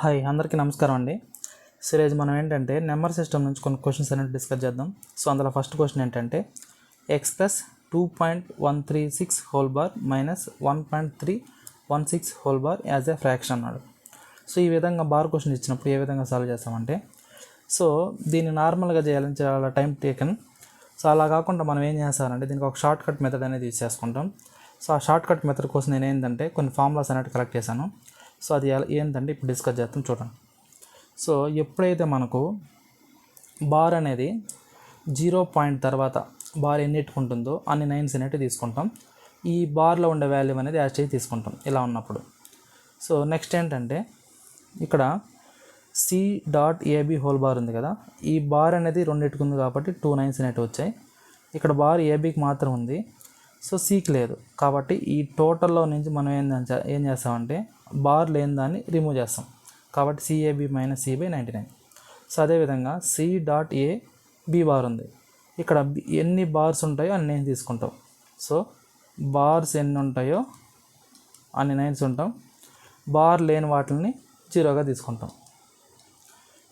Hi అందరికీ నమస్కారం అండి. ఈరోజు మనం ఏంటంటే నెంబర్ సిస్టమ్ నుంచి కొన్ని క్వశ్చన్స్ అనేది డిస్కస్ చేద్దాం. సో అందులో ఫస్ట్ క్వశ్చన్ ఏంటంటే X plus 2.136 whole bar minus 1.316 whole bar as a fraction అన్నాడు. సో ఈ విధంగా బార్ క్వశ్చన్ ఇచ్చినప్పుడు ఏ విధంగా సాల్వ్ చేస్తామంటే, సో దీన్ని నార్మల్గా చేయాలని చాలా టైం టేకన్. సో అలా కాకుండా మనం ఏం చేస్తామంటే దీనికి ఒక షార్ట్ కట్ మెథడ్ అనేది యూజ్ చేసుకుంటాం. సో ఆ షార్ట్ కట్ మెథడ్ కోసం నేను ఏంటంటే కొన్ని ఫార్ములాస్ అనేవి కలెక్ట్ చేశాను. సో అది ఏంటంటే ఇప్పుడు డిస్కస్ చేస్తాం చూడండి. సో ఎప్పుడైతే మనకు బార్ అనేది 0 పాయింట్ తర్వాత బార్ ఎన్ని ఎట్టుకుంటుందో అన్ని నైన్స్ అనేవి తీసుకుంటాం. ఈ బార్లో ఉండే వాల్యూ అనేది యాడ్ చేసి తీసుకుంటాం ఇలా ఉన్నప్పుడు. సో నెక్స్ట్ ఏంటంటే ఇక్కడ C.AB హోల్ బార్ ఉంది కదా, ఈ బార్ అనేది 2 ఎట్టుకుంది కాబట్టి 2 నైన్స్ అనేవి వచ్చాయి. ఇక్కడ బార్ ఏబీకి మాత్రం ఉంది, సో సికి లేదు కాబట్టి ఈ టోటల్లో నుంచి మనం ఏం చేస్తామంటే బార్ లేని దాన్ని రిమూవ్ చేస్తాం కాబట్టి CAB మైనస్ C/99. సో అదేవిధంగా C.AB బార్ ఉంది, ఇక్కడ ఎన్ని బార్స్ ఉంటాయో అన్ని నైన్స్ తీసుకుంటాం. సో బార్స్ ఎన్ని ఉంటాయో అన్ని నైన్స్ ఉంటాం, బార్ లేని వాటిని 0గా తీసుకుంటాం,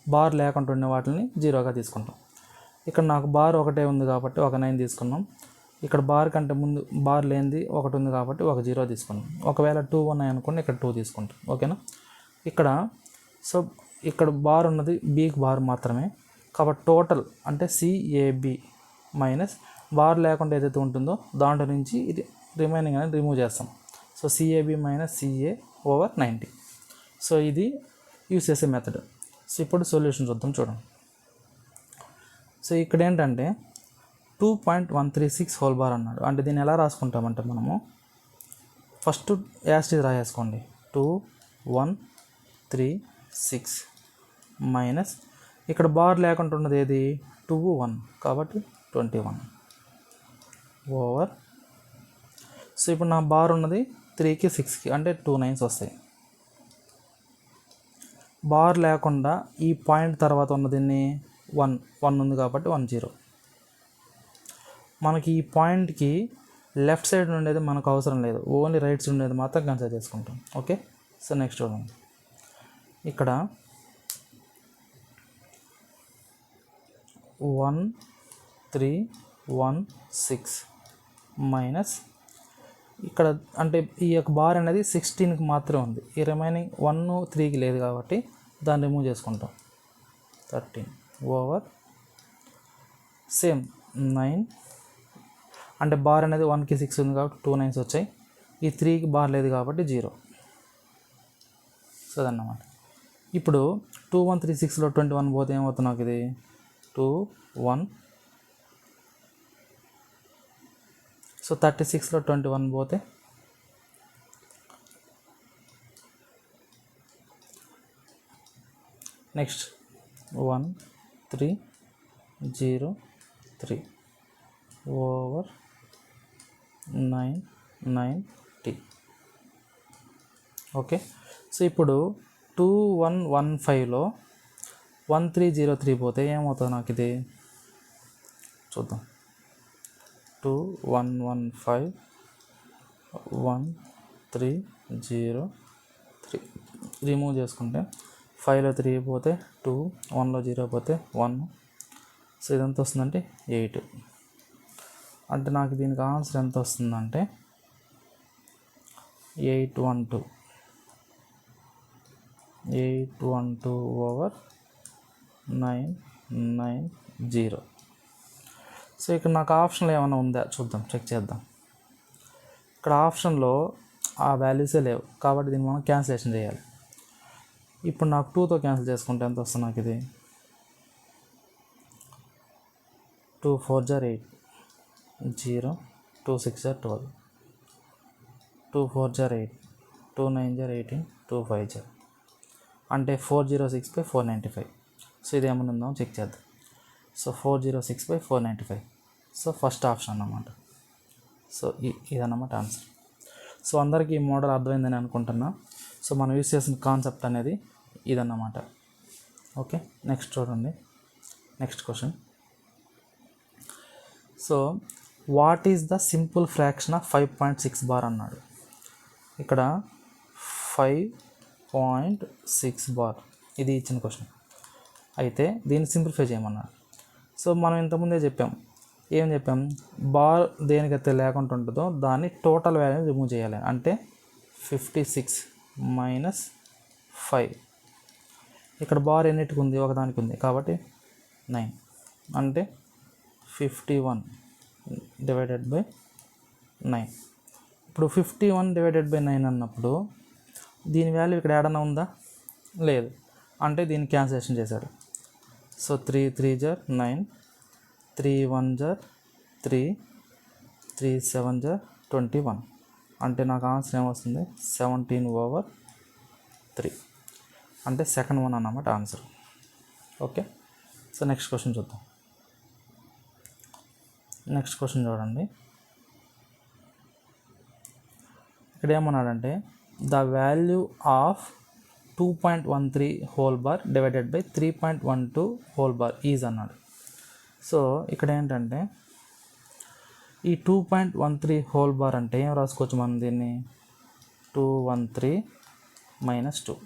బార్ లేకుండా ఉండే వాటిని 0గా తీసుకుంటాం. ఇక్కడ నాకు బార్ ఒకటే ఉంది కాబట్టి ఒక 9 తీసుకున్నాం. ఇక్కడ బార్ కంటే ముందు బార్ లేనిది ఒకటి ఉంది కాబట్టి ఒక 0 తీసుకున్నాం. ఒకవేళ 2 ఉన్నాయి అనుకోండి, ఇక్కడ 2 తీసుకుంటాం. ఓకేనా. ఇక్కడ సో ఇక్కడ బార్ ఉన్నది బీకి బార్ మాత్రమే కాబట్టి టోటల్ అంటే CAB మైనస్ బార్ లేకుండా ఏదైతే ఉంటుందో దాంట్లో నుంచి ఇది రిమైనింగ్ అనేది రిమూవ్ చేస్తాం. So CAB minus CA/90. So ఇది యూస్ చేసే మెథడ్. సో ఇప్పుడు సొల్యూషన్ చూద్దాం చూడండి. సో ఇక్కడ ఏంటంటే 2.136 హోల్ బార్ అన్నాడు. అంటే దీన్ని ఎలా రాసుకుంటామంటే మనము ఫస్ట్ యాస్టీజ్ రాసేసుకోండి. 2.136 మైనస్ ఇక్కడ బార్ లేకుండా ఉన్నది ఏది 2 1 కాబట్టి 21 ఓవర్. సో ఇప్పుడు నా బార్ ఉన్నది 3కి 6కి అంటే 2 నైన్స్ వస్తాయి. బార్ లేకుండా ఈ పాయింట్ తర్వాత ఉన్నది 1 ఉంది కాబట్టి 10. మనకి ఈ పాయింట్కి లెఫ్ట్ సైడ్ ఉండేది మనకు అవసరం లేదు, ఓన్లీ రైట్ సైడ్ ఉండేది మాత్రం కన్సిడర్ చేసుకుంటాం. ఓకే. సో నెక్స్ట్ చూడండి, ఇక్కడ 1316 మైనస్ ఇక్కడ అంటే ఈ యొక్క బార్ అనేది 16కి మాత్రమే ఉంది, ఈ రిమైనింగ్ 1 3కి లేదు కాబట్టి దాన్ని రిమూవ్ చేసుకుంటాం. 13 ఓవర్ సేమ్ 9 అంటే బార్ అనేది 1కి 6 ఉంది కాబట్టి 2 నైన్స్ వచ్చాయి, ఈ 3కి బార్ లేదు కాబట్టి 0. సో అదన్నమాట. ఇప్పుడు 2136లో 21 పోతే ఏమవుతుంది నాకు ఇది 21. సో 36లో 21 పోతే నెక్స్ట్ 1303 ఓవర్ 990. ఓకే. సో ఇప్పుడు 2115లో 1303 పోతే ఏమవుతుంది నాకు ఇది చూద్దాం. 2115 1303 రిమూవ్ చేసుకుంటే 5లో 3 పోతే 2, 1లో 0 పోతే 1. సో ఇదంతా వస్తుందంటే 8. అంటే నాకు దీనికి ఆన్సర్ ఎంత వస్తుందంటే 812 ఓవర్ 990. సో ఇక్కడ నాకు ఆప్షన్లో ఏమైనా ఉందా చూద్దాం, చెక్ చేద్దాం. ఇక్కడ ఆప్షన్లో ఆ వాల్యూసే లేవు కాబట్టి దీన్ని మనం క్యాన్సిలేషన్ చేయాలి. ఇప్పుడు నాకు 2తో క్యాన్సిల్ చేసుకుంటే ఎంత వస్తుంది నాకు ఇది 2 4 8 0 2 6 12 2 4 8 2 9 18 2 5 అంటే 406/495. సో ఇది ఏమైనా ఉందాం చెక్ చేద్దాం. సో 406/495. సో ఫస్ట్ ఆప్షన్ అన్నమాట. సో ఇదన్నమాట ఆన్సర్. సో అందరికీ ఈ మోడల్ అర్థమైందని అనుకుంటున్నా. సో మనం యూస్ చేసిన కాన్సెప్ట్ అనేది ఇదన్నమాట. ఓకే. నెక్స్ట్ చూడండి, next question. So what is the simple fraction of 5.6 bar అన్నాడు. ఇక్కడ 5 0.6 బార్. ఇది ఇచ్చిన క్వశ్చన్. అయితే దీన్ని సింప్లిఫై చేయమన్నాడు. సో మనం ఇంతకుముందే చెప్పాం, ఏం చెప్పాం, బార్ దేనికైతే లేకుండా ఉంటుందో దాన్ని టోటల్ వాల్యూని రిమూవ్ చేయాలి. అంటే 56 మైనస్ 5. ఇక్కడ బార్ ఎన్నిటికి ఉంది, ఒకదానికి ఉంది కాబట్టి 9. అంటే 51 డివైడెడ్ బై 9. ఇప్పుడు 51 డివైడెడ్ బై 9 అన్నప్పుడు దీని వాల్యూ ఇక్కడ ఏడన్నా ఉందా, లేదు. అంటే దీన్ని క్యాన్సిలేషన్ చేశాడు. సో 3 3 జార్ 9, 3 1 జార్ 3, 3 7 జార్ 21. అంటే నాకు ఆన్సర్ ఏమొస్తుంది, 17/3. అంటే సెకండ్ వన్ అన్నమాట answer. Okay. So next question చూద్దాం. నెక్స్ట్ క్వశ్చన్ చూడండి. ఇక్కడ ఏమన్నాడంటే the value of 2.13 whole bar divided by 3.12 whole bar is అన్నాడు. సో ఇక్కడ ఏంటంటే ఈ 2.13 హోల్ బార్ అంటే ఏం రాసుకోవచ్చు మనం దీన్ని, 213 మైనస్ 2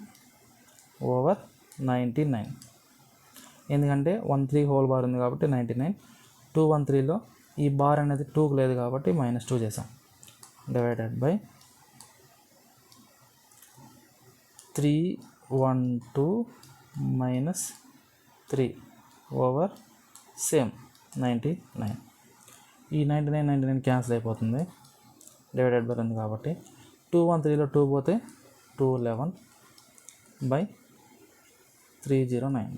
ఓవర్ 99. ఎందుకంటే 13 హోల్ బార్ ఉంది కాబట్టి 99. 213లో ఈ బార్ అనేది 2కు లేదు కాబట్టి -2 చేసాం. Divided by 312 minus 3 over same 99. ఈ 99 క్యాన్సిల్ అయిపోతుంది, డివైడెడ్ బై ఉంది కాబట్టి 213లో 2 పోతే 211 బై 309.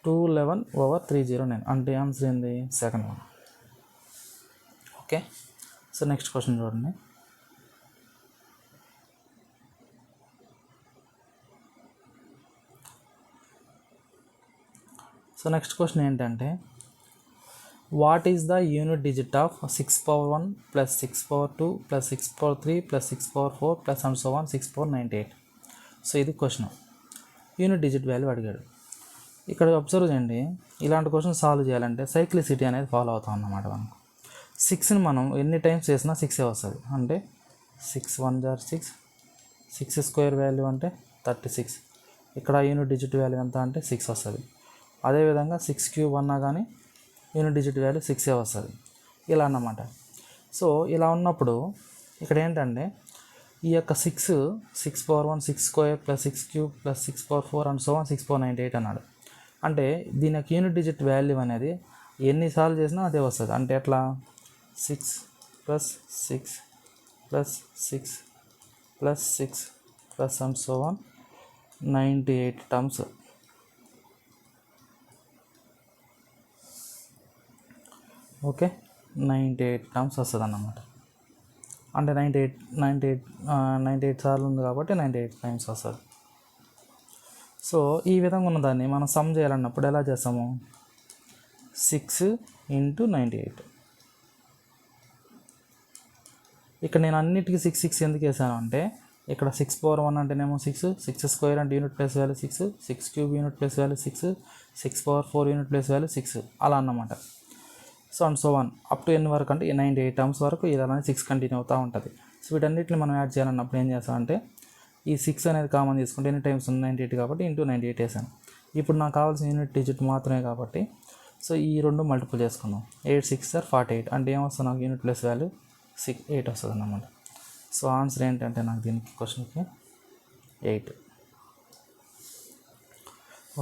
211 ఓవర్ 309 అంటే ఆన్సర్ ఏంది, second one. Okay. So next question చూడండి. సో నెక్స్ట్ క్వశ్చన్ ఏంటంటే what is the unit digit of 6/1 plus 6/2 plus 6/3 plus 6/4 plus and so on 6/98. So ఇది క్వశ్చన్. యూనిట్ డిజిట్ వాల్యూ అడిగాడు. ఇక్కడ అబ్జర్వ్ చేయండి, ఇలాంటి question solve చేయాలంటే cyclicity అనేది follow అవుతాం అన్నమాట. మనం 6ని మనం ఎన్ని టైమ్స్ చేసినా 6 వస్తుంది. అంటే 6 1 జార్ 6, 6 స్క్వేర్ వాల్యూ అంటే 36. ఇక్కడ యూనిట్ డిజిట్ వాల్యూ ఎంత అంటే 6 వస్తుంది. అదేవిధంగా 6 క్యూబ్ అన్నా కానీ యూనిట్ డిజిట్ వాల్యూ 6 వస్తుంది. ఇలా అన్నమాట. సో ఇలా ఉన్నప్పుడు ఇక్కడ ఏంటంటే ఈ యొక్క 6/1 6 square plus 6 cube plus 6/4 and so on 6/98 అన్నాడు. అంటే దీని యొక్క యూనిట్ డిజిట్ వాల్యూ అనేది ఎన్నిసార్లు చేసినా అదే వస్తుంది. అంటే ఎట్లా, 6 plus 6 plus 6 plus 6 plus and so on 98 terms. Okay, 98 terms వస్తుంది అన్నమాట. అంటే 98 సార్లు ఉంది కాబట్టి 98 టైమ్స్ వస్తుంది. సో ఈ విధంగా ఉన్నదాన్ని మనం సమ్ చేయాలన్నప్పుడు ఎలా చేస్తాము, 6 × 98. ఇక్కడ నేను అన్నిటికీ 6 6 ఎందుకు వేసాను అంటే ఇక్కడ 6/1 అంటేనేమో 6, 6 స్క్వేర్ అంటే unit place value 6, 6 cube unit place value 6, 6/4 unit place value 6 అలా అన్నమాట. So and so one up to N వరకు అంటే 98 టర్మ్స్ వరకు ఇలానే 6 కంటిన్యూ అవుతూ ఉంటుంది. సో వీటన్నిటిని మనం యాడ్ చేయాలన్నప్పుడు ఏం చేస్తామంటే ఈ 6 అనేది కామన్ తీసుకుంటే ఎన్ని టైమ్స్ ఉంది, 98 కాబట్టి ఇంటూ 98 వేసాను. ఇప్పుడు నాకు కావాల్సిన యూనిట్ డిజిట్ మాత్రమే కాబట్టి సో ఈ రెండు మల్టిపుల్ చేసుకుందాం. 8 6 48 అంటే ఏమొస్తుంది నాకు యూనిట్ ప్లేస్ వాల్యూ 8 వస్తుంది అన్నమాట. సో ఆన్సర్ ఏంటంటే నాకు దీనికి క్వశ్చన్కి 8.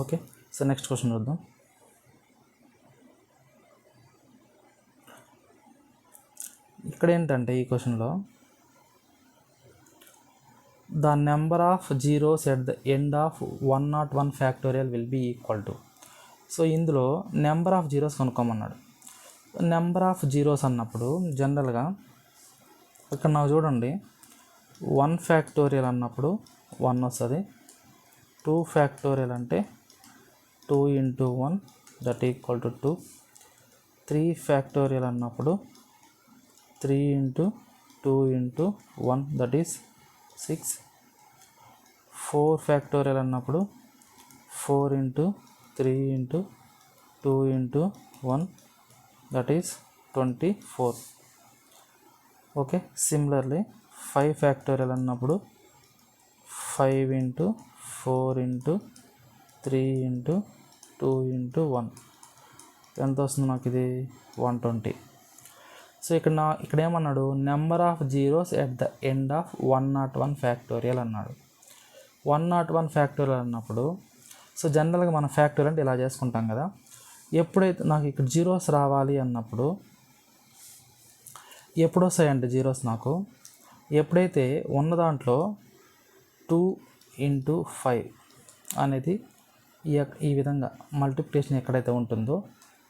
ఓకే. సో నెక్స్ట్ క్వశ్చన్ చూద్దాం. ఇక్కడ ఏంటంటే ఈ క్వశ్చన్లో the number of zeros at the end of 101 factorial will be equal to. So ఇందులో నెంబర్ ఆఫ్ జీరోస్ కనుక్కోమన్నాడు. నెంబర్ ఆఫ్ జీరోస్ అన్నప్పుడు జనరల్గా ఇక్కడ నాకు చూడండి 1 ఫ్యాక్టోరియల్ అన్నప్పుడు 1 వస్తుంది. 2 ఫ్యాక్టోరియల్ అంటే 2 × 1 దట్ ఈక్వల్ టు 2. 3 ఫ్యాక్టోరియల్ అన్నప్పుడు 3 × 2 × 1 దట్ ఈస్ 6. 4 ఫ్యాక్టోరియల్ అన్నప్పుడు 4 × 3 × 2 × 1 that is 24. Okay. Similarly 5 factorial అన్నప్పుడు 5 ఇంటూ 4 ఇంటూ 3 ఇంటూ 2 ఇంటూ 1 ఎంత వస్తుంది నాకు ఇది 120. సో ఇక్కడ ఏమన్నాడు, number of zeros at the end of 101 factorial అన్నాడు. 101 ఫ్యాక్టోరియల్ అన్నప్పుడు సో జనరల్గా మనం ఫ్యాక్టోరియల్ అంటే ఇలా చేసుకుంటాం కదా. ఎప్పుడైతే నాకు ఇక్కడ జీరోస్ రావాలి అన్నప్పుడు ఎప్పుడు వస్తాయంటే జీరోస్ నాకు ఎప్పుడైతే ఉన్న దాంట్లో 2 ఇంటూ 5 అనేది ఈ విధంగా మల్టిప్లికేషన్ ఎక్కడైతే ఉంటుందో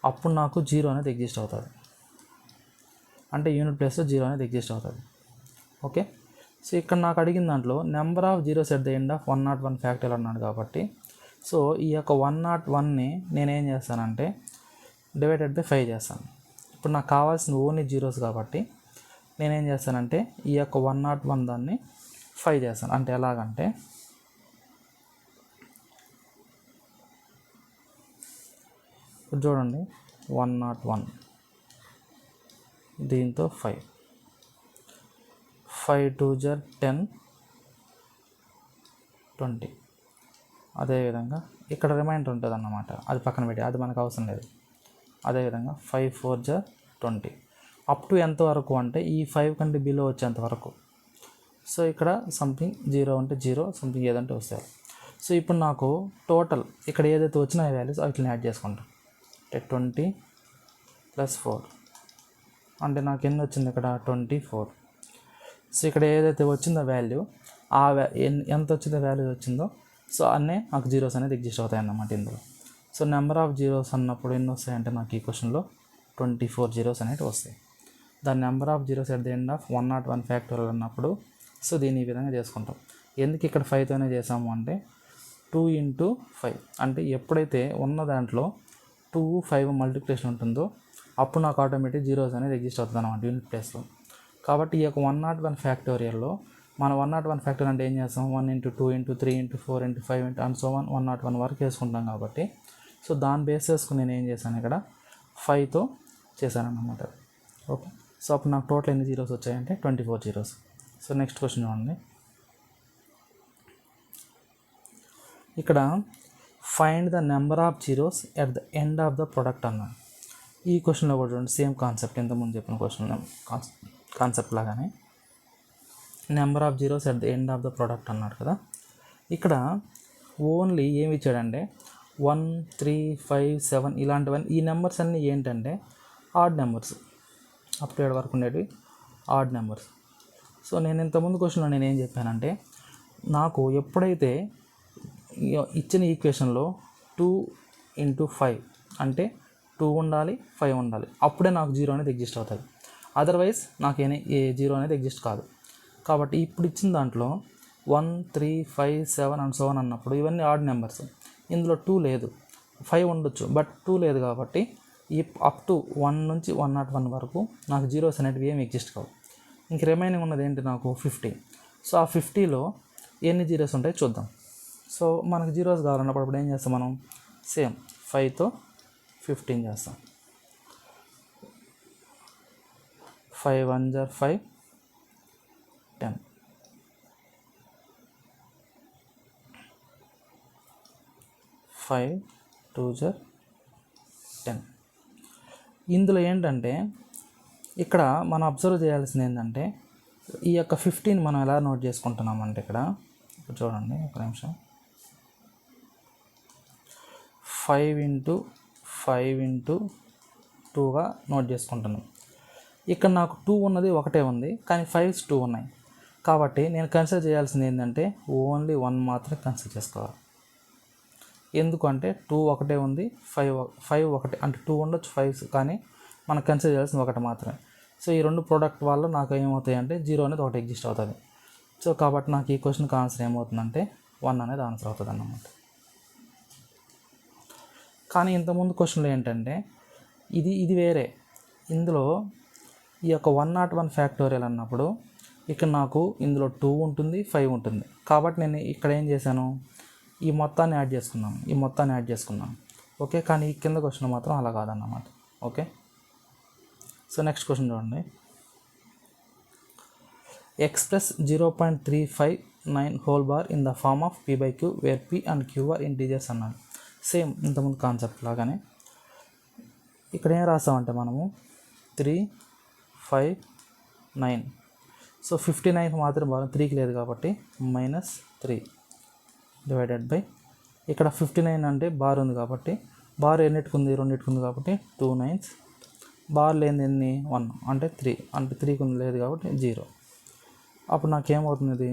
అప్పుడు నాకు జీరో అనేది ఎగ్జిస్ట్ అవుతుంది. అంటే యూనిట్ ప్లేస్లో జీరో అనేది ఎగ్జిస్ట్ అవుతుంది. ఓకే, సో ఇక్కడ నాకు అడిగిన దాంట్లో number of zeros at the end of 101 factorial అన్నాడు కాబట్టి సో ఈ యొక్క 101ని నేనేం చేస్తానంటే డివైడెడ్ బై 5 చేస్తాను. ఇప్పుడు నాకు కావాల్సిన ఓన్లీ జీరోస్ కాబట్టి నేనేం చేస్తానంటే ఈ యొక్క 101 దాన్ని 5 చేస్తాను. అంటే ఎలాగంటే ఇప్పుడు చూడండి 101 దీంతో 5 2 జర్ 10 20. అదేవిధంగా ఇక్కడ రిమైండర్ ఉంటుంది అన్నమాట, అది పక్కన పెట్టి అది మనకు అవసరం లేదు. అదేవిధంగా 5 4 జర్ 20 అప్ టు ఎంతవరకు అంటే ఈ 5 కంటే బిలో వచ్చేంత వరకు. సో ఇక్కడ సంథింగ్ జీరో అంటే జీరో, సంథింగ్ ఏదంటే వస్తాయి. సో ఇప్పుడు నాకు టోటల్ ఇక్కడ ఏదైతే వచ్చినా వాల్యూస్ వాటిని యాడ్ చేసుకుంటాం. అంటే 20 + 4 అంటే నాకు ఎన్ని వచ్చింది ఇక్కడ 24. సో ఇక్కడ ఏదైతే వచ్చిందో వాల్యూ ఎంత వచ్చిందో వాల్యూ వచ్చిందో సో అన్నీ నాకు జీరోస్ అనేది ఎగ్జిస్ట్ అవుతాయి అన్నమాట ఇందులో. సో నెంబర్ ఆఫ్ జీరోస్ అన్నప్పుడు ఎన్ని వస్తాయంటే నాకు ఈ క్వశ్చన్లో 24 జీరోస్ అనేవి వస్తాయి. దాని number of zeros at the end of 101 factorial అన్నప్పుడు సో దీన్ని ఈ విధంగా చేసుకుంటాం. ఎందుకు ఇక్కడ 5తోనే చేసాము అంటే 2 ఇంటూ 5 అంటే ఎప్పుడైతే ఉన్న దాంట్లో 2 5 మల్టిప్లికేషన్ ఉంటుందో అప్పుడు నాకు ఆటోమేటిక్ జీరోస్ అనేది ఎగ్జిస్ట్ అవుతుంది అన్నమాట యూనిట్ ప్లేస్లో. కాబట్టి ఈ యొక్క 101 ఫ్యాక్టోరియల్లో మనం 101 ఫ్యాక్టోరియల్ అంటే ఏం చేస్తాం 1 into 2 into 3 into 4 into 5 into and so 101 వరకు వేసుకుంటాం కాబట్టి సో దాన్ని బేస్ చేసుకుని నేను ఏం చేశాను ఇక్కడ 5తో చేశాను అన్నమాట. ఓకే, సో అప్పుడు నాకు టోటల్ ఎన్ని జీరోస్ వచ్చాయంటే 24 జీరోస్. సో నెక్స్ట్ క్వశ్చన్ చూడండి. ఇక్కడ find the number of zeros at the end of the product అన్నాడు. ఈ క్వశ్చన్లో కూడా చూడండి సేమ్ కాన్సెప్ట్, ఇంతకుముందు చెప్పిన క్వశ్చన్ కాన్సెప్ట్ లాగానే number of zeros at the end of the product అన్నాడు కదా. ఇక్కడ ఓన్లీ ఏమి ఇచ్చాడంటే 1 3 5 7 ఇలాంటివన్నీ ఈ నెంబర్స్ అన్నీ ఏంటంటే ఆడ్ నెంబర్స్, అప్ టు 7 వరకు ఉండేవి ఆడ్ నెంబర్స్. సో నేను ఇంతకుముందు క్వశ్చన్లో నేను ఏం చెప్పానంటే నాకు ఎప్పుడైతే ఇచ్చిన ఈక్వేషన్లో 2 ఇంటూ 5 అంటే 2 ఉండాలి 5 ఉండాలి, అప్పుడే నాకు జీరో అనేది ఎగ్జిస్ట్ అవుతుంది. అదర్వైజ్ నాకు ఏ జీరో అనేది ఎగ్జిస్ట్ కాదు. కాబట్టి ఇప్పుడు ఇచ్చిన దాంట్లో 1 3 5 7 అండ్ సో ఆన్ అన్నప్పుడు ఇవన్నీ ఆడ్ నెంబర్స్, ఇందులో 2 లేదు, 5 ఉండొచ్చు బట్ 2 లేదు. కాబట్టి ఈ అప్ టు 1 నుంచి 101 వరకు నాకు జీరోస్ అనేటివి ఏమి ఎగ్జిస్ట్ కావు. ఇంక రిమైనింగ్ ఉన్నది ఏంటి నాకు 50. సో ఆ 50లో ఎన్ని జీరోస్ ఉంటాయో చూద్దాం. సో మనకు జీరోస్ కావాలన్నప్పుడు అప్పుడు ఏం చేస్తాం మనం సేమ్ 5తో 15 చేస్తాం. 5 1 జర్ 5 10 5 2 జర్ 10. ఇందులో ఏంటంటే ఇక్కడ మనం అబ్జర్వ్ చేయాల్సింది ఏంటంటే ఈ యొక్క 15 మనం ఎలా నోట్ చేసుకుంటున్నామంటే ఇక్కడ చూడండి ఒక నిమిషం. 5 ఇంటూ 5 ఇంటూ 2గా నోట్ చేసుకుంటున్నాం. ఇక్కడ నాకు 2 ఉన్నది ఒకటే ఉంది కానీ 5s 2 ఉన్నాయి. కాబట్టి నేను కన్సిడర్ చేయాల్సింది ఏంటంటే ఓన్లీ 1 మాత్రమే కన్సిడర్ చేసుకోవాలి. ఎందుకంటే 2 ఒకటే ఉంది, 5 ఒకటే, అంటే 2 ఉండొచ్చు 5s, కానీ మనం కన్సిడర్ చేయాల్సింది ఒకటి మాత్రమే. సో ఈ రెండు ప్రోడక్ట్ వల్ల నాకు ఏమవుతాయి అంటే జీరో అనేది ఒకటి ఎగ్జిస్ట్ అవుతుంది. సో కాబట్టి నాకు ఈ క్వశ్చన్కి ఆన్సర్ ఏమవుతుందంటే 1 అనేది ఆన్సర్ అవుతుంది అన్నమాట. కానీ ఇంతకుముందు క్వశ్చన్లో ఏంటంటే ఇది వేరే. ఇందులో ఈ యొక్క 101 ఫ్యాక్టోరియల్ అన్నప్పుడు ఇక్కడ నాకు ఇందులో 2 ఉంటుంది 5 ఉంటుంది. కాబట్టి నేను ఇక్కడ ఏం చేశాను ఈ మొత్తాన్ని యాడ్ చేసుకున్నాను. ఓకే, కానీ ఈ కింద క్వశ్చన్ మాత్రం అలా కాదన్నమాట. ఓకే, సో నెక్స్ట్ క్వశ్చన్ చూడండి. express 0.359 whole bar in the form of p by q where p and q are integers అన్నాడు. సేమ్ ఇంతకుముందు కాన్సెప్ట్ లాగానే ఇక్కడ ఏం రాసామంటే మనము 3, 5, 9. సో 59 మాత్రం బాగా 3కి లేదు కాబట్టి -3 డివైడెడ్ బై ఇక్కడ 59 అంటే బార్ ఉంది కాబట్టి బార్ ఎన్నిటికుంది 2 ఉంది కాబట్టి 2 9s. బార్ లేని ఎన్ని 1 అంటే 3 అంటే 3కి లేదు కాబట్టి 0. అప్పుడు నాకేమవుతుంది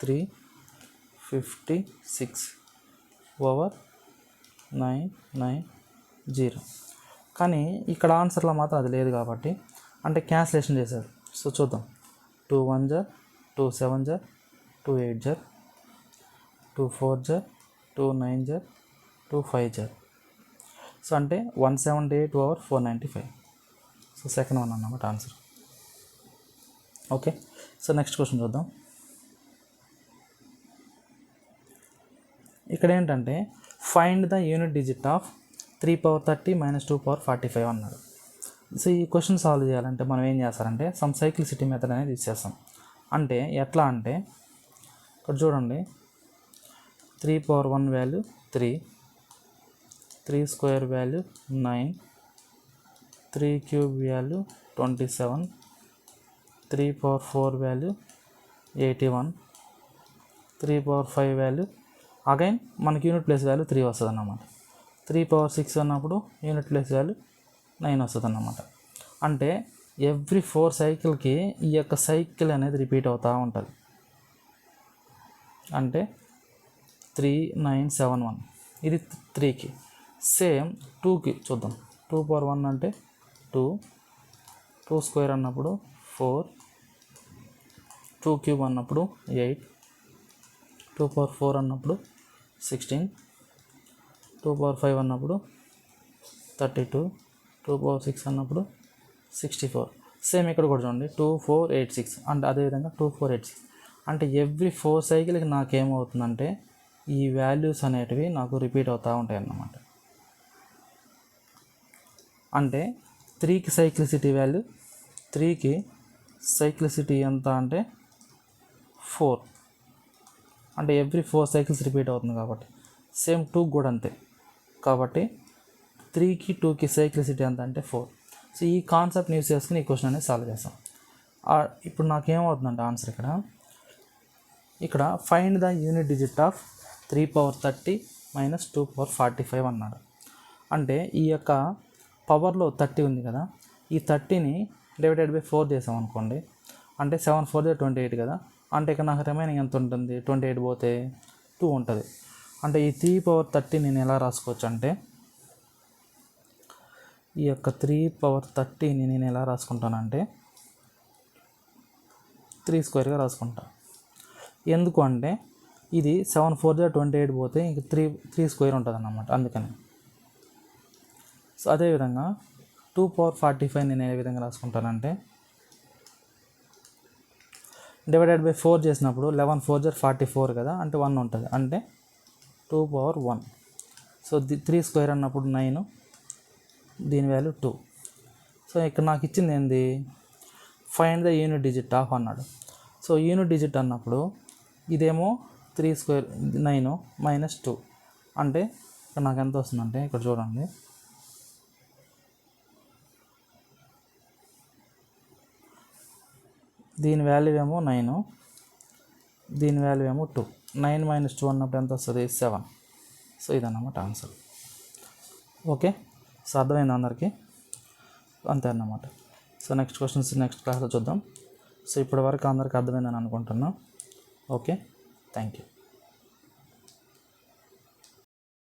356 ఓవర్ 990. కానీ ఇక్కడ ఆన్సర్లో మాత్రం అది లేదు కాబట్టి అంటే క్యాన్సిలేషన్ చేశారు. సో చూద్దాం 2 1 జర్ 2 7 జర్ 2 8 జర్ 2 4 జర్ 2 9 జర్ 2 5 జర్. సో అంటే 178 ఓవర్ 495. సో సెకండ్ వన్ అన్నమాట answer. Okay, so next question చూద్దాం. ఇక్కడ ఏంటంటే find the unit digit of 3 power 30 - 2 power 45 అన్నాడు. సో ఈ క్వశ్చన్ సాల్వ్ చేయాలంటే మనం ఏం చేస్తారంటే సమ్ సైక్లిసిటీ మెథడ్ అనేది ఇచ్చేస్తాం. అంటే ఎట్లా అంటే ఇక్కడ చూడండి 3 power 1 value 3, 3 square value 9, 3 cube value 27, 3 power 4 value 81, 3 power 5 value again మనకి యూనిట్ ప్లేస్ వాల్యూ 3 వస్తుంది అన్నమాట. 3 power 6 అన్నప్పుడు యూనిట్ ప్లేస్ వాల్యూ 9 వస్తుంది అన్నమాట. అంటే ఎవ్రీ 4 సైకిల్కి ఈ యొక్క సైకిల్ అనేది రిపీట్ అవుతూ ఉంటుంది. అంటే 3971 ఇది 3కి. సేమ్ 2కి చూద్దాం. 2 power 1 అంటే 2, 2 square అన్నప్పుడు 4, 2 cube అన్నప్పుడు 8, 2 power 4 అన్నప్పుడు 16, 2 power 5 అన్నప్పుడు 32, 2 power 6 అన్నప్పుడు 64. సేమ్ ఇక్కడ కూడా చూడండి 2486 అంటే అదేవిధంగా 2486. అంటే ఎవ్రీ 4 సైకిల్కి నాకేమవుతుందంటే ఈ వాల్యూస్ అనేటివి నాకు రిపీట్ అవుతూ ఉంటాయి అన్నమాట. అంటే 3కి సైక్లిసిటీ వాల్యూ 3కి సైక్లిసిటీ ఎంత అంటే 4. అంటే ఎవ్రీ 4 సైకిల్స్ రిపీట్ అవుతుంది కాబట్టి. సేమ్ 2 కూడా అంతే కాబట్టి 3కి 2కి సైక్లిసిటీ ఎంత అంటే 4. సో ఈ కాన్సెప్ట్ని యూస్ చేసుకుని ఈ క్వశ్చన్ అనేది సాల్వ్ చేస్తాం. ఇప్పుడు నాకేమవుతుందంటే ఆన్సర్ ఇక్కడ find the unit digit of 3 power 30 - 2 power 45 అన్నాడు. అంటే ఈ యొక్క పవర్లో 30 ఉంది కదా, ఈ 30ని డివైడెడ్ బై 4 చేసాం అనుకోండి. అంటే 7 4 28 కదా. అంటే ఇక్కడ నాకు రిమైనింగ్ ఎంత ఉంటుంది 28 పోతే 2 ఉంటుంది. అంటే ఈ 3 power 30 నేను ఎలా రాసుకోవచ్చు అంటే ఈ యొక్క 3 power 30ని నేను ఎలా రాసుకుంటానంటే 3 squareగా రాసుకుంటా. ఎందుకు అంటే ఇది 7 4 28 పోతే ఇంక 3 square ఉంటుంది అన్నమాట, అందుకని. సో అదేవిధంగా 2 power 45 నేను ఏ విధంగా రాసుకుంటానంటే డివైడెడ్ బై 4 చేసినప్పుడు 11 4 44 కదా, అంటే 1 ఉంటుంది. అంటే 2 power 1. సో 3 square అన్నప్పుడు 9, దీని వాల్యూ 2. సో ఇక్కడ నాకు ఇచ్చింది ఏంది find the unit digit of అన్నాడు. సో యూనిట్ డిజిట్ అన్నప్పుడు ఇదేమో 3 square 9 - 2 అంటే ఇక్కడ నాకు ఎంత వస్తుందంటే ఇక్కడ చూడండి దీని వాల్యూ ఏమో 9, దీని వాల్యూ ఏమో 2. 9 - 2 అన్నప్పుడు ఎంత వస్తుంది 7. సో ఇదన్నమాట ఆన్సర్. ఓకే, సో అర్థమైంది అందరికీ, అంతే అన్నమాట. సో నెక్స్ట్ క్వశ్చన్స్ నెక్స్ట్ క్లాస్లో చూద్దాం. సో ఇప్పటి వరకు అందరికీ అర్థమైందని అనుకుంటున్నాను. Okay, thank you.